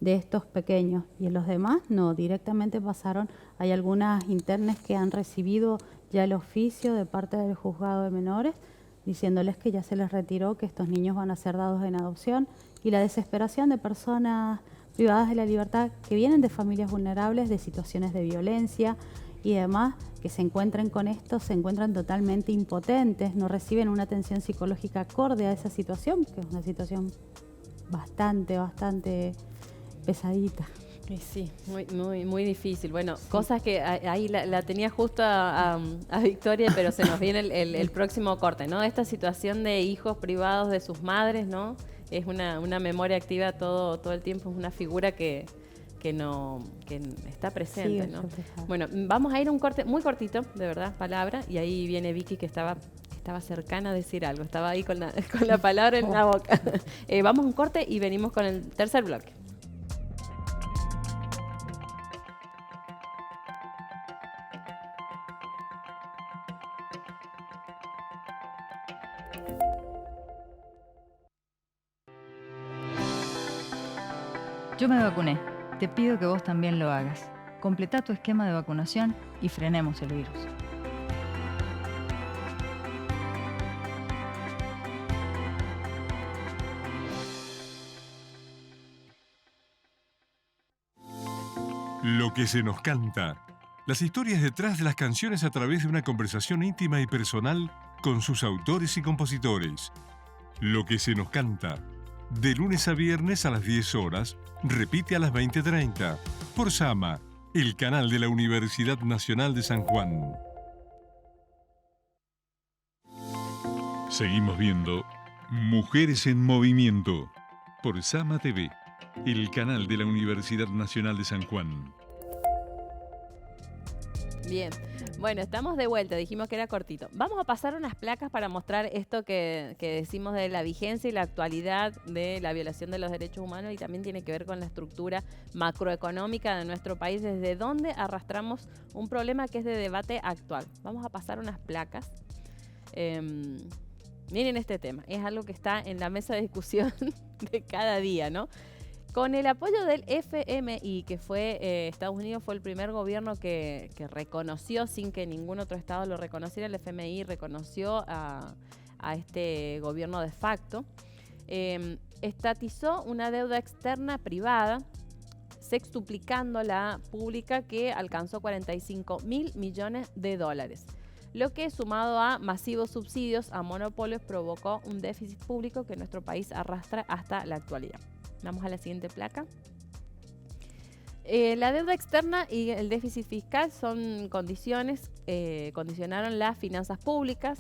de estos pequeños, y en los demás no, directamente pasaron. Hay algunas internas que han recibido ya el oficio de parte del juzgado de menores, diciéndoles que ya se les retiró, que estos niños van a ser dados en adopción, y la desesperación de personas privadas de la libertad que vienen de familias vulnerables, de situaciones de violencia y demás, que se encuentren con esto, se encuentran totalmente impotentes, no reciben una atención psicológica acorde a esa situación, que es una situación bastante pesadita. Sí, muy difícil. Bueno, cosas que ahí la tenía justo a Victoria, pero se nos viene el próximo corte, ¿no? Esta situación de hijos privados de sus madres, ¿no? Es una memoria activa todo el tiempo, es una figura que está presente, Sí, ¿no? reflejada. Bueno, vamos a ir a un corte muy cortito, de verdad, palabra, y ahí viene Vicky que estaba cercana a decir algo, estaba ahí con la palabra en la boca. Vamos a un corte y venimos con el tercer bloque. Yo me vacuné. Te pido que vos también lo hagas. Completá tu esquema de vacunación y frenemos el virus. Lo que se nos canta. Las historias detrás de las canciones a través de una conversación íntima y personal con sus autores y compositores. Lo que se nos canta. De lunes a viernes a las 10 horas, repite a las 20:30. Por Sama, el canal de la Universidad Nacional de San Juan. Seguimos viendo Mujeres en Movimiento por Sama TV, el canal de la Universidad Nacional de San Juan. Bien, bueno, estamos de vuelta, dijimos que era cortito. Vamos a pasar unas placas para mostrar esto que decimos de la vigencia y la actualidad de la violación de los derechos humanos, y también tiene que ver con la estructura macroeconómica de nuestro país, desde donde arrastramos un problema que es de debate actual. Vamos a pasar unas placas. Miren este tema, es algo que está en la mesa de discusión de cada día, ¿no? Con el apoyo del FMI, que fue Estados Unidos fue el primer gobierno que reconoció, sin que ningún otro estado lo reconociera, el FMI reconoció a este gobierno de facto, estatizó una deuda externa privada, sextuplicando la pública, que alcanzó 45.000 millones de dólares. Lo que, sumado a masivos subsidios a monopolios, provocó un déficit público que nuestro país arrastra hasta la actualidad. Vamos a la siguiente placa. La deuda externa y el déficit fiscal son condiciones, condicionaron las finanzas públicas,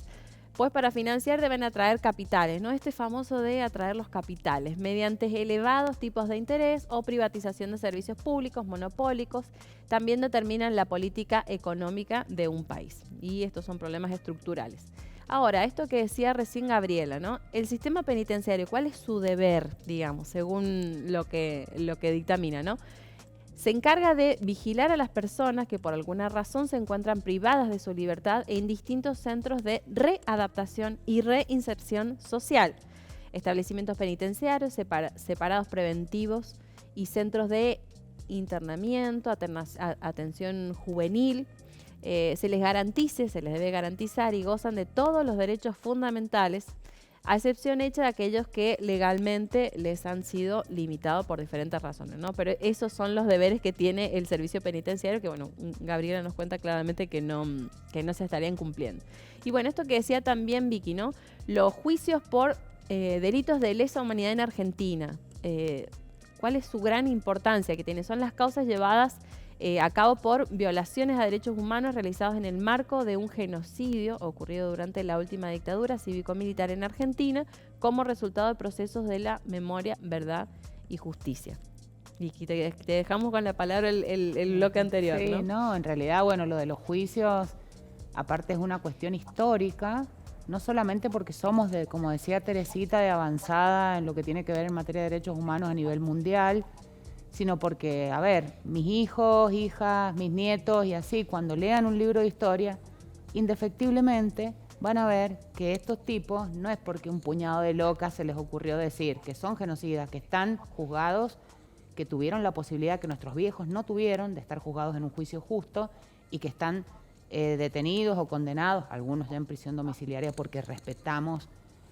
pues para financiar deben atraer capitales, ¿no? Este famoso de atraer los capitales, mediante elevados tipos de interés o privatización de servicios públicos, monopólicos, también determinan la política económica de un país. Y estos son problemas estructurales. Ahora, esto que decía recién Gabriela, ¿no? El sistema penitenciario, ¿cuál es su deber, digamos, según lo que dictamina, ¿no? Se encarga de vigilar a las personas que por alguna razón se encuentran privadas de su libertad en distintos centros de readaptación y reinserción social, establecimientos penitenciarios, separados preventivos y centros de internamiento, atención juvenil. Se les debe garantizar y gozan de todos los derechos fundamentales, a excepción hecha de aquellos que legalmente les han sido limitados por diferentes razones, ¿no? Pero esos son los deberes que tiene el servicio penitenciario, que bueno, Gabriela nos cuenta claramente que no se estarían cumpliendo. Y bueno, esto que decía también Vicky, ¿no? Los juicios por delitos de lesa humanidad en Argentina. ¿Cuál es su gran importancia que tiene? Son las causas llevadas a cabo por violaciones a derechos humanos realizados en el marco de un genocidio ocurrido durante la última dictadura cívico-militar en Argentina, como resultado de procesos de la memoria, verdad y justicia. Y te dejamos con la palabra el bloque anterior, sí, ¿no? No, en realidad, bueno, lo de los juicios, aparte es una cuestión histórica, no solamente porque somos, como decía Teresita, de avanzada en lo que tiene que ver en materia de derechos humanos a nivel mundial, sino porque, a ver, mis hijos, hijas, mis nietos y así, cuando lean un libro de historia, indefectiblemente van a ver que estos tipos, no es porque un puñado de locas se les ocurrió decir que son genocidas, que están juzgados, que tuvieron la posibilidad que nuestros viejos no tuvieron de estar juzgados en un juicio justo y que están detenidos o condenados, algunos ya en prisión domiciliaria, porque respetamos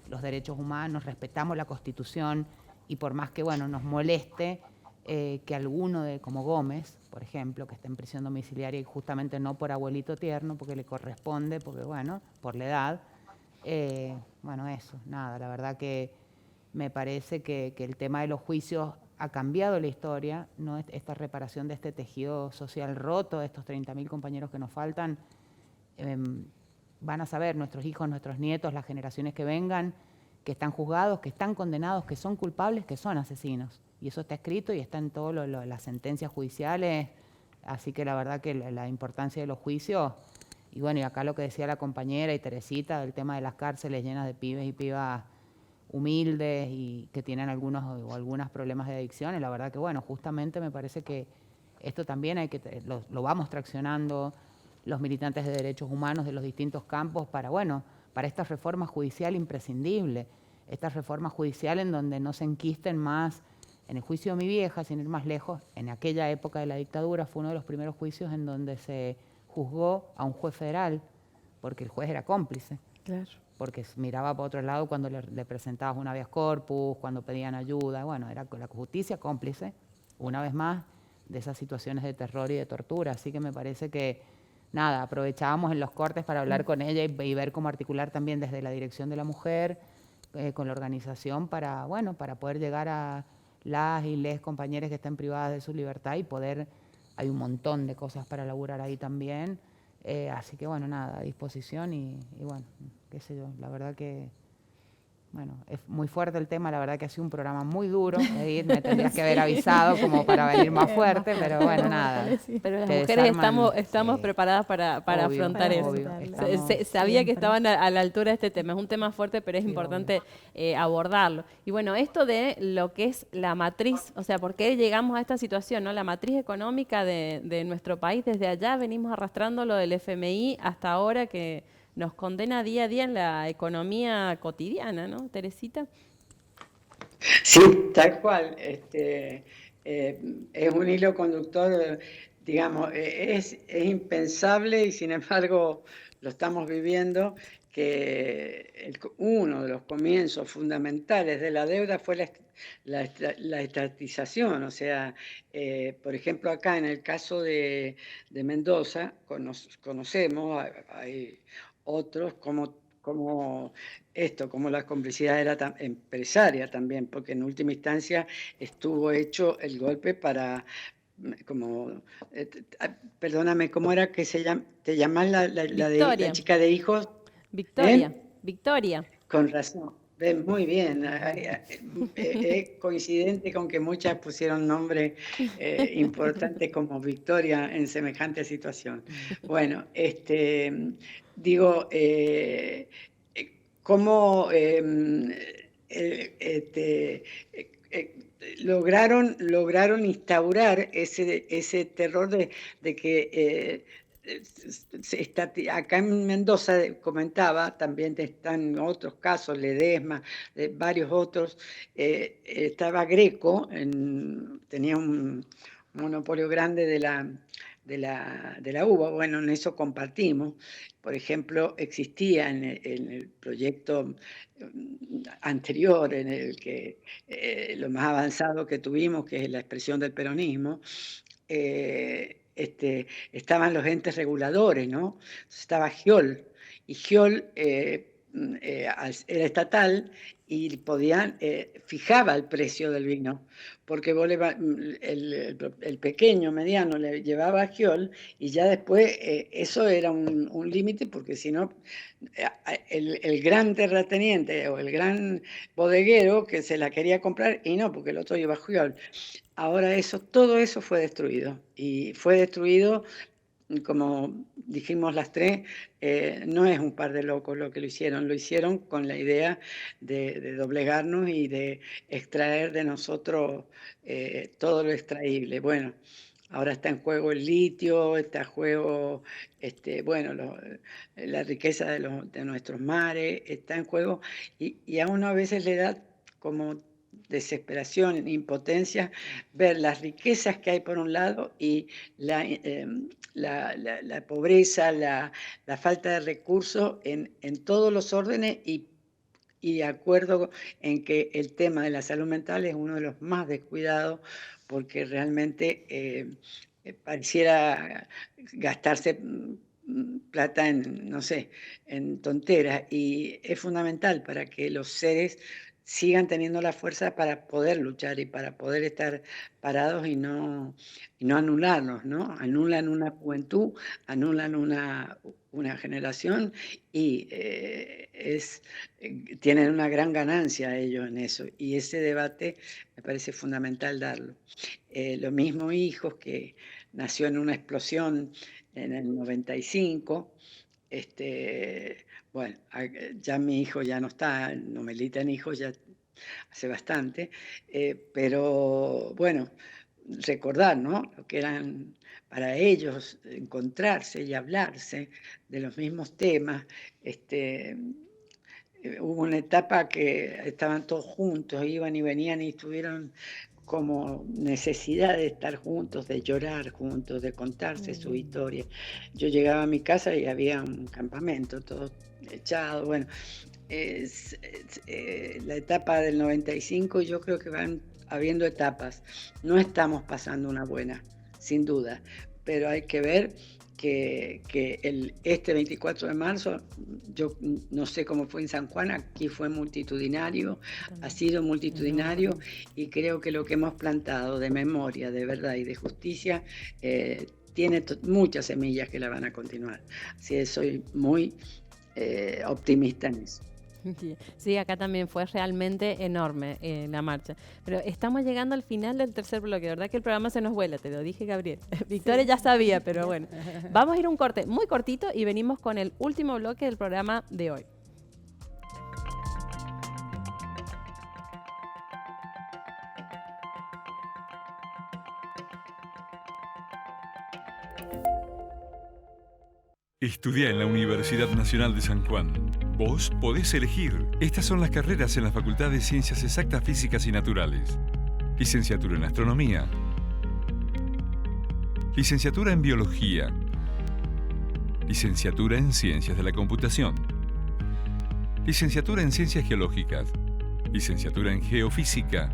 los derechos humanos, respetamos la Constitución y por más que, bueno, nos moleste que alguno como Gómez, por ejemplo, que está en prisión domiciliaria y justamente no por abuelito tierno, porque le corresponde, porque bueno, por la edad, bueno, eso, nada, la verdad que me parece que el tema de los juicios ha cambiado la historia, ¿no? Esta reparación de este tejido social roto, de estos 30.000 compañeros que nos faltan, van a saber nuestros hijos, nuestros nietos, las generaciones que vengan, que están juzgados, que están condenados, que son culpables, que son asesinos. Y eso está escrito y está en todas las sentencias judiciales. Así que la verdad que la importancia de los juicios, y bueno, y acá lo que decía la compañera y Teresita, el tema de las cárceles llenas de pibes y pibas humildes y que tienen algunos problemas de adicciones, la verdad que bueno, justamente me parece que esto también lo vamos traccionando los militantes de derechos humanos de los distintos campos para esta reforma judicial imprescindible, esta reforma judicial en donde no se enquisten más. En el juicio de mi vieja, sin ir más lejos, en aquella época de la dictadura fue uno de los primeros juicios en donde se juzgó a un juez federal, porque el juez era cómplice. Claro. Porque miraba para otro lado cuando le presentabas un habeas corpus, cuando pedían ayuda. Bueno, era la justicia cómplice, una vez más, de esas situaciones de terror y de tortura. Así que me parece que, nada, aprovechábamos en los cortes para hablar con ella y ver cómo articular también desde la Dirección de la Mujer, con la organización, para poder llegar a las y les compañeras que estén privadas de su libertad y poder, hay un montón de cosas para laburar ahí también, así que bueno, nada, a disposición y bueno, qué sé yo, la verdad que, bueno, es muy fuerte el tema, la verdad que ha sido un programa muy duro, me tendrías que haber avisado como para venir más fuerte, pero bueno, nada. Pero las mujeres estamos preparadas para afrontar eso. Sabía que estaban a la altura de este tema, es un tema fuerte, pero es importante abordarlo. Y bueno, esto de lo que es la matriz, o sea, ¿por qué llegamos a esta situación, no? La matriz económica de nuestro país, desde allá venimos arrastrando lo del FMI hasta ahora que nos condena día a día en la economía cotidiana, ¿no, Teresita? Sí, tal cual. Es un hilo conductor, digamos, es impensable y sin embargo lo estamos viviendo, que uno de los comienzos fundamentales de la deuda fue la estatización. O sea, por ejemplo, acá en el caso de Mendoza, conocemos, hay otros como la complicidad era empresaria también, porque en última instancia estuvo hecho el golpe para, perdóname, ¿cómo era que te llamás la Victoria, chica de hijos? Victoria, ¿Eh? Victoria. Con razón. Ven, muy bien. Es coincidente con que muchas pusieron nombres importantes como Victoria en semejante situación. Bueno, digo, cómo lograron instaurar ese terror de que acá en Mendoza comentaba, también están otros casos, Ledesma, varios otros, estaba Greco, tenía un monopolio grande de la uva. Bueno, en eso compartimos. Por ejemplo, existía en el proyecto anterior, en el que lo más avanzado que tuvimos, que es la expresión del peronismo, estaban los entes reguladores, ¿no? Estaba GIOL, y GIOL era estatal y fijaba el precio del vino, porque el pequeño, mediano, le llevaba a GIOL y ya después eso era un límite, porque si no, el gran terrateniente o el gran bodeguero que se la quería comprar y no, porque el otro lleva a GIOL. Ahora todo eso fue destruido, y fue destruido, como dijimos las tres, no es un par de locos lo que lo hicieron con la idea de doblegarnos y de extraer de nosotros todo lo extraíble. Bueno, ahora está en juego el litio, está en juego, bueno, la riqueza de nuestros mares, está en juego, y a uno a veces le da como desesperación, impotencia, ver las riquezas que hay por un lado y la pobreza, la falta de recursos en todos los órdenes, y de acuerdo en que el tema de la salud mental es uno de los más descuidados, porque realmente pareciera gastarse plata en, no sé, en tonteras, y es fundamental para que los seres sigan teniendo la fuerza para poder luchar y para poder estar parados y no anularnos, ¿no? Anulan una juventud, anulan una generación, y tienen una gran ganancia ellos en eso, y ese debate me parece fundamental darlo. Lo mismo Hijos, que nació en una explosión en el 95. Bueno, ya mi hijo ya no está, no milita en Hijos ya hace bastante, pero bueno, recordar, ¿no? Lo que eran para ellos, encontrarse y hablarse de los mismos temas. Hubo una etapa que estaban todos juntos, iban y venían, y tuvieron como necesidad de estar juntos, de llorar juntos, de contarse su historia. Yo llegaba a mi casa y había un campamento, todo echado. Bueno, la etapa del 95, yo creo que van habiendo etapas. No estamos pasando una buena, sin duda, pero hay que ver que este 24 de marzo, yo no sé cómo fue en San Juan, aquí fue multitudinario, ha sido multitudinario, y creo que lo que hemos plantado de memoria, de verdad y de justicia, tiene muchas semillas que la van a continuar. Así que soy muy optimista en eso. Sí, acá también fue realmente enorme la marcha. Pero estamos llegando al final del tercer bloque, ¿verdad? Que el programa se nos vuela, te lo dije, Gabriel. Victoria ya sabía, pero bueno. Vamos a ir a un corte muy cortito y venimos con el último bloque del programa de hoy. Estudia en la Universidad Nacional de San Juan. Vos podés elegir. Estas son las carreras en la Facultad de Ciencias Exactas, Físicas y Naturales. Licenciatura en Astronomía. Licenciatura en Biología. Licenciatura en Ciencias de la Computación. Licenciatura en Ciencias Geológicas. Licenciatura en Geofísica.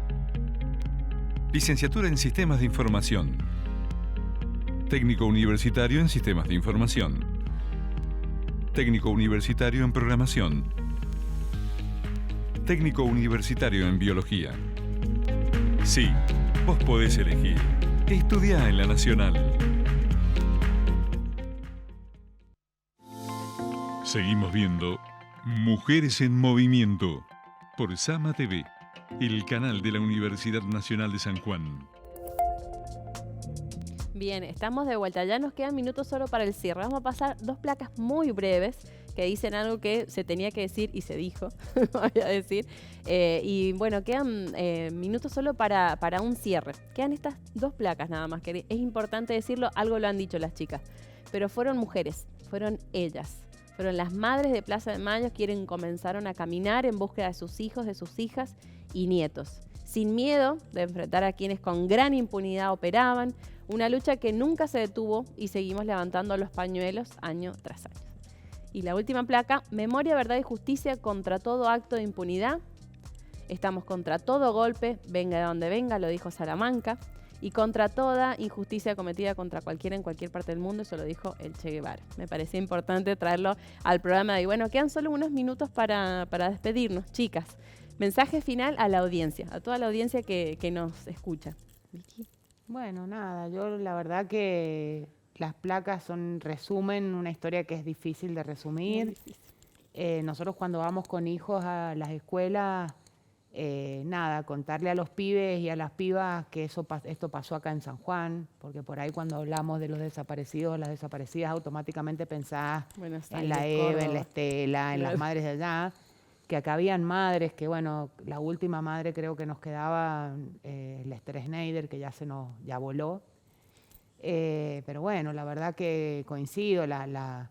Licenciatura en Sistemas de Información. Técnico universitario en Sistemas de Información. Técnico universitario en Programación. Técnico universitario en Biología. Sí, vos podés elegir. Estudiá en la Nacional. Seguimos viendo Mujeres en Movimiento por Sama TV, el canal de la Universidad Nacional de San Juan. Bien, estamos de vuelta. Ya nos quedan minutos solo para el cierre. Vamos a pasar dos placas muy breves que dicen algo que se tenía que decir y se dijo, voy a decir. Y bueno, quedan minutos solo para un cierre. Quedan estas dos placas nada más, que es importante decirlo, algo lo han dicho las chicas. Pero fueron mujeres, fueron ellas. Fueron las madres de Plaza de Mayo quienes comenzaron a caminar en búsqueda de sus hijos, de sus hijas y nietos. Sin miedo de enfrentar a quienes con gran impunidad operaban. Una lucha que nunca se detuvo y seguimos levantando los pañuelos año tras año. Y la última placa, memoria, verdad y justicia contra todo acto de impunidad. Estamos contra todo golpe, venga de donde venga, lo dijo Salamanca. Y contra toda injusticia cometida contra cualquiera en cualquier parte del mundo, eso lo dijo el Che Guevara. Me parecía importante traerlo al programa de hoy. Bueno, quedan solo unos minutos para despedirnos, chicas. Mensaje final a la audiencia, a toda la audiencia que nos escucha. Vicky. Bueno, nada, yo la verdad que las placas son resumen, una historia que es difícil de resumir. Muy difícil. Nosotros cuando vamos con hijos a las escuelas, nada, contarle a los pibes y a las pibas que esto pasó acá en San Juan, porque por ahí cuando hablamos de los desaparecidos o las desaparecidas, automáticamente pensás en la Eva, en la Estela, en las madres de allá, que acá habían madres, que bueno, la última madre creo que nos quedaba, la Esther Schneider, que ya voló. Pero bueno, la verdad que coincido, las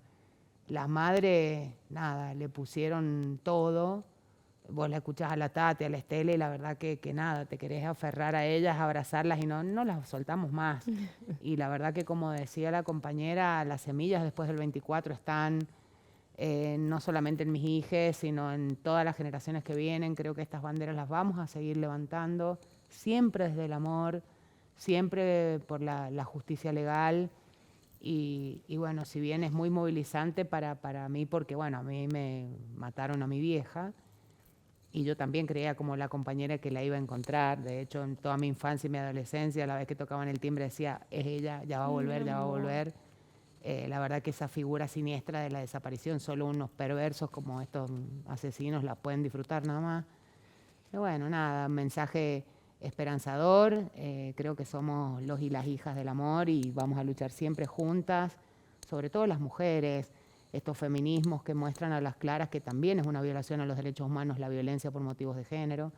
madres, nada, le pusieron todo. Vos la escuchás a la Tati, a la Estela, y la verdad que nada, te querés aferrar a ellas, abrazarlas y no las soltamos más. Y la verdad que, como decía la compañera, las semillas después del 24 están no solamente en mis hijas, sino en todas las generaciones que vienen. Creo que estas banderas las vamos a seguir levantando, siempre desde el amor, siempre por la justicia legal. Y bueno, si bien es muy movilizante para mí, porque bueno, a mí me mataron a mi vieja, y yo también creía como la compañera que la iba a encontrar. De hecho, en toda mi infancia y mi adolescencia, a la vez que tocaban el timbre decía, es ella, ya va a volver, ya va a volver. La verdad que esa figura siniestra de la desaparición, solo unos perversos como estos asesinos la pueden disfrutar nada más. Pero bueno, nada, mensaje esperanzador. Creo que somos los y las hijas del amor y vamos a luchar siempre juntas, sobre todo las mujeres. Estos feminismos que muestran a las claras que también es una violación a los derechos humanos la violencia por motivos de género.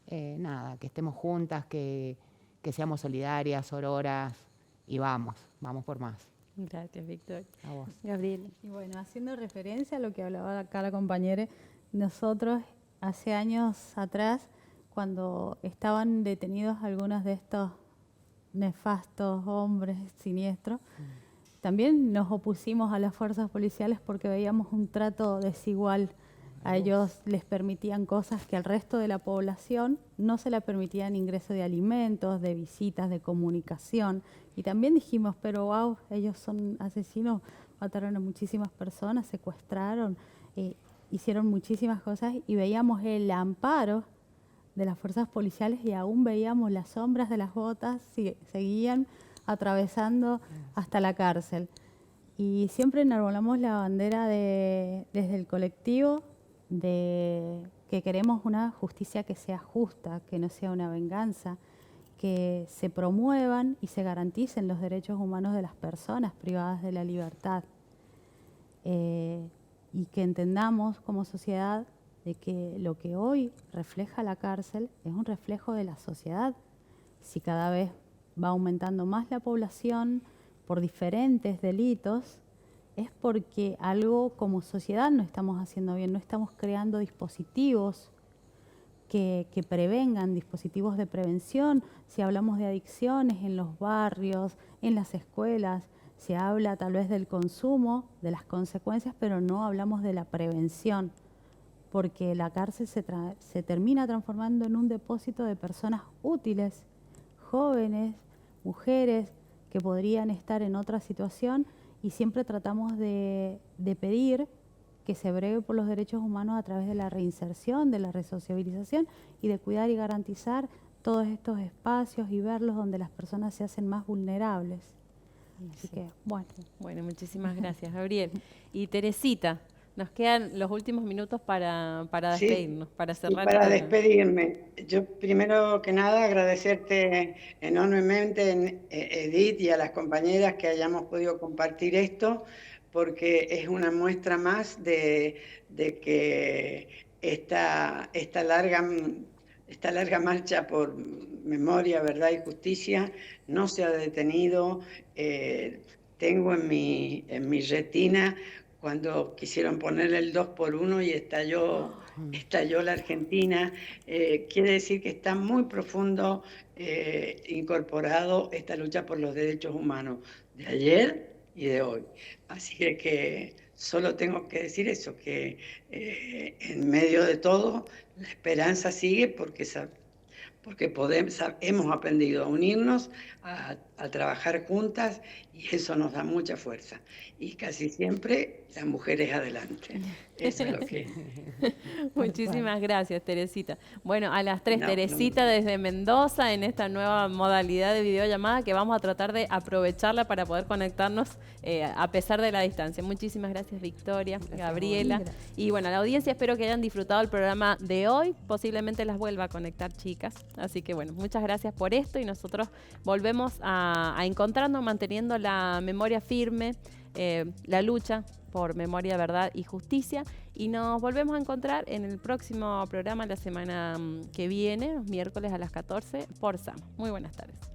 Nada, que estemos juntas, que seamos solidarias, sororas y vamos por más. Gracias, Víctor. A vos. Gabriela. Y bueno, haciendo referencia a lo que hablaba acá la compañera, nosotros hace años atrás, cuando estaban detenidos algunos de estos nefastos hombres siniestros, también nos opusimos a las fuerzas policiales porque veíamos un trato desigual. A ellos les permitían cosas que al resto de la población no se le permitían: ingreso de alimentos, de visitas, de comunicación. Y también dijimos, pero wow, ellos son asesinos, mataron a muchísimas personas, secuestraron, hicieron muchísimas cosas, y veíamos el amparo de las fuerzas policiales y aún veíamos las sombras de las botas, seguían atravesando hasta la cárcel. Y siempre enarbolamos la bandera desde el colectivo de que queremos una justicia que sea justa, que no sea una venganza, que se promuevan y se garanticen los derechos humanos de las personas privadas de la libertad. Y que entendamos como sociedad de que lo que hoy refleja la cárcel es un reflejo de la sociedad. Si cada vez va aumentando más la población por diferentes delitos, es porque algo como sociedad no estamos haciendo bien, no estamos creando dispositivos que prevengan, dispositivos de prevención. Si hablamos de adicciones en los barrios, en las escuelas, se habla tal vez del consumo, de las consecuencias, pero no hablamos de la prevención, porque la cárcel se termina transformando en un depósito de personas útiles, jóvenes, mujeres, que podrían estar en otra situación, y siempre tratamos de pedir que se bregue por los derechos humanos a través de la reinserción, de la resociabilización y de cuidar y garantizar todos estos espacios y verlos donde las personas se hacen más vulnerables. Así que, bueno. Bueno, muchísimas gracias, Gabriel. Y Teresita, nos quedan los últimos minutos para despedirnos, para cerrar. Para despedirme, yo primero que nada agradecerte enormemente, Edith, y a las compañeras que hayamos podido compartir esto, porque es una muestra más de que esta larga marcha por memoria, verdad y justicia no se ha detenido. Tengo en mi retina cuando quisieron poner el 2x1 y estalló la Argentina. Quiere decir que está muy profundo incorporado esta lucha por los derechos humanos de ayer y de hoy. Así que solo tengo que decir eso, que en medio de todo la esperanza sigue porque hemos aprendido a unirnos, a trabajar juntas, y eso nos da mucha fuerza. Y casi siempre las mujeres adelante. Eso es lo que... Muchísimas gracias, Teresita. Bueno, a las 3, No, Teresita desde Mendoza, en esta nueva modalidad de videollamada que vamos a tratar de aprovecharla para poder conectarnos a pesar de la distancia. Muchísimas gracias, Victoria, Gabriela. Gracias. Y bueno, a la audiencia, espero que hayan disfrutado el programa de hoy. Posiblemente las vuelva a conectar, chicas. Así que bueno, muchas gracias por esto, y nosotros volvemos a encontrarnos manteniendo la memoria firme, la lucha por memoria, verdad y justicia, y nos volvemos a encontrar en el próximo programa la semana que viene, miércoles a las 14 por SAM. Muy buenas tardes.